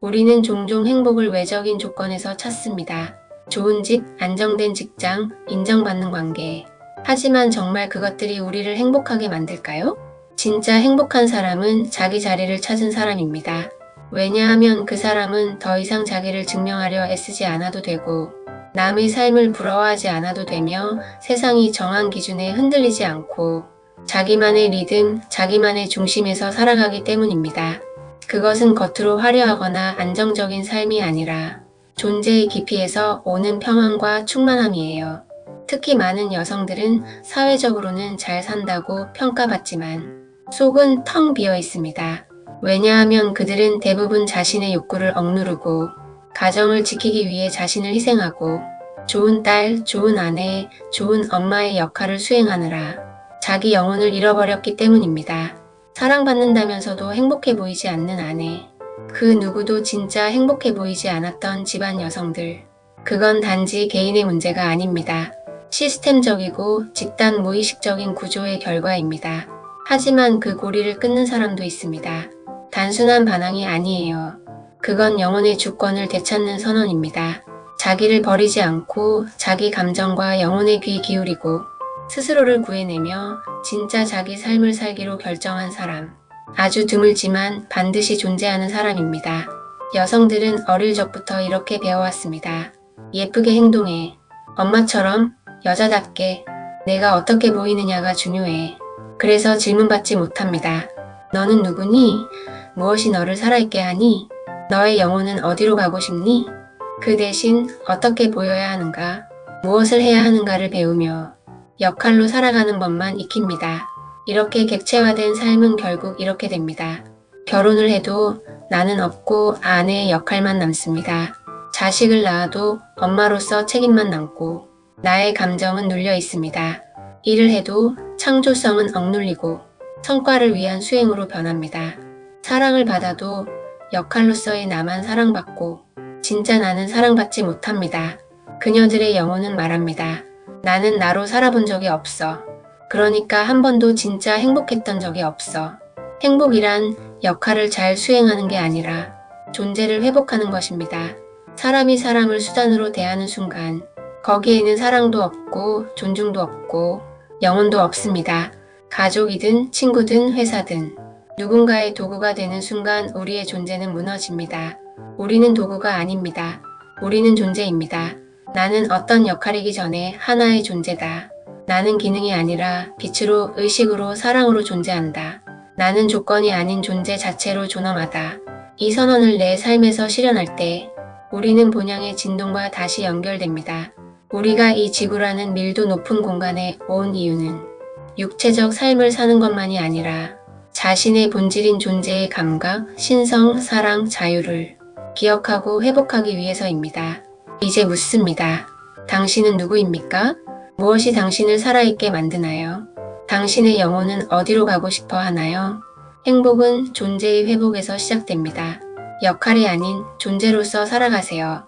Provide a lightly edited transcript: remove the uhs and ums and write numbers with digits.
우리는 종종 행복을 외적인 조건에서 찾습니다. 좋은 집, 안정된 직장, 인정받는 관계. 하지만 정말 그것들이 우리를 행복하게 만들까요? 진짜 행복한 사람은 자기 자리를 찾은 사람입니다. 왜냐하면 그 사람은 더 이상 자기를 증명하려 애쓰지 않아도 되고, 남의 삶을 부러워하지 않아도 되며, 세상이 정한 기준에 흔들리지 않고, 자기만의 리듬, 자기만의 중심에서 살아가기 때문입니다. 그것은 겉으로 화려하거나 안정적인 삶이 아니라 존재의 깊이에서 오는 평안과 충만함이에요. 특히 많은 여성들은 사회적으로는 잘 산다고 평가받지만 속은 텅 비어 있습니다. 왜냐하면 그들은 대부분 자신의 욕구를 억누르고 가정을 지키기 위해 자신을 희생하고 좋은 딸, 좋은 아내, 좋은 엄마의 역할을 수행하느라 자기 영혼을 잃어버렸기 때문입니다. 사랑받는다면서도 행복해 보이지 않는 아내. 그 누구도 진짜 행복해 보이지 않았던 집안 여성들. 그건 단지 개인의 문제가 아닙니다. 시스템적이고 집단 무의식적인 구조의 결과입니다. 하지만 그 고리를 끊는 사람도 있습니다. 단순한 반항이 아니에요. 그건 영혼의 주권을 되찾는 선언입니다. 자기를 버리지 않고 자기 감정과 영혼에 귀 기울이고 스스로를 구해내며 진짜 자기 삶을 살기로 결정한 사람. 아주 드물지만 반드시 존재하는 사람입니다. 여성들은 어릴 적부터 이렇게 배워왔습니다. 예쁘게 행동해. 엄마처럼 여자답게 내가 어떻게 보이느냐가 중요해. 그래서 질문받지 못합니다. 너는 누구니? 무엇이 너를 살아있게 하니? 너의 영혼은 어디로 가고 싶니? 그 대신 어떻게 보여야 하는가? 무엇을 해야 하는가를 배우며 역할로 살아가는 법만 익힙니다. 이렇게 객체화된 삶은 결국 이렇게 됩니다. 결혼을 해도 나는 없고 아내의 역할만 남습니다. 자식을 낳아도 엄마로서 책임만 남고 나의 감정은 눌려 있습니다. 일을 해도 창조성은 억눌리고 성과를 위한 수행으로 변합니다. 사랑을 받아도 역할로서의 나만 사랑받고 진짜 나는 사랑받지 못합니다. 그녀들의 영혼은 말합니다. 나는 나로 살아본 적이 없어. 그러니까 한 번도 진짜 행복했던 적이 없어. 행복이란 역할을 잘 수행하는 게 아니라 존재를 회복하는 것입니다. 사람이 사람을 수단으로 대하는 순간 거기에는 사랑도 없고 존중도 없고 영혼도 없습니다. 가족이든 친구든 회사든 누군가의 도구가 되는 순간 우리의 존재는 무너집니다. 우리는 도구가 아닙니다. 우리는 존재입니다. 나는 어떤 역할이기 전에 하나의 존재다. 나는 기능이 아니라 빛으로, 의식으로, 사랑으로 존재한다. 나는 조건이 아닌 존재 자체로 존엄하다. 이 선언을 내 삶에서 실현할 때 우리는 본향의 진동과 다시 연결됩니다. 우리가 이 지구라는 밀도 높은 공간에 온 이유는 육체적 삶을 사는 것만이 아니라 자신의 본질인 존재의 감각, 신성, 사랑, 자유를 기억하고 회복하기 위해서입니다. 이제 묻습니다. 당신은 누구입니까? 무엇이 당신을 살아있게 만드나요? 당신의 영혼은 어디로 가고 싶어 하나요? 행복은 존재의 회복에서 시작됩니다. 역할이 아닌 존재로서 살아가세요.